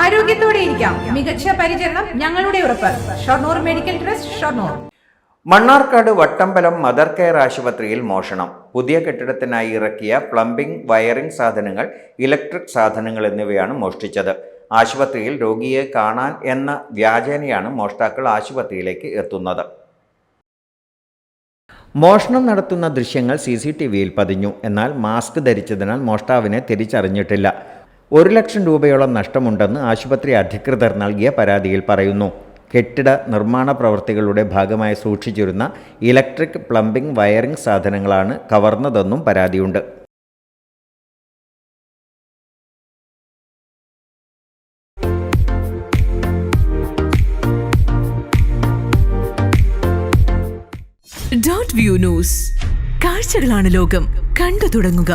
ആരോഗ്യത്തോടെ ഇരിക്കാം. മികച്ച പരിചരണം ഞങ്ങളുടെ ഉറപ്പ്. Shoranur medical trust, Shoranur. Mannarkkad Vattambalam mother care ആശുപത്രിയിൽ മോഷണം. പുതിയ കെട്ടിടത്തിനായി ഇറക്കിയ പ്ലംബിംഗ്, വയറിംഗ് സാധനങ്ങൾ, ഇലക്ട്രിക് സാധനങ്ങൾ എന്നിവയാണ് മോഷ്ടിച്ചത്. ആശുപത്രിയിൽ രോഗിയെ കാണാൻ എന്ന വ്യാജേനയാണ് മോഷ്ടാക്കൾ ആശുപത്രിയിലേക്ക് എത്തുന്നത്. മോഷണം നടത്തുന്ന ദൃശ്യങ്ങൾ CCTVയിൽ പതിഞ്ഞു. എന്നാൽ മാസ്ക് ധരിച്ചതിനാൽ മോഷ്ടാവിനെ തിരിച്ചറിഞ്ഞിട്ടില്ല. 1 ലക്ഷം രൂപയോളം നഷ്ടമുണ്ടെന്ന് ആശുപത്രി അധികൃതർ നൽകിയ പരാതിയിൽ പറയുന്നു. കെട്ടിട നിർമ്മാണ പ്രവൃത്തികളുടെ ഭാഗമായി സൂക്ഷിച്ചിരുന്ന ഇലക്ട്രിക്, പ്ലംബിംഗ്, വയറിംഗ് സാധനങ്ങളാണ് കവർന്നതെന്നും പരാതിയുണ്ട്. .view news. കാഴ്ചകളാണ് ലോകം. കണ്ടു തുടങ്ങുക.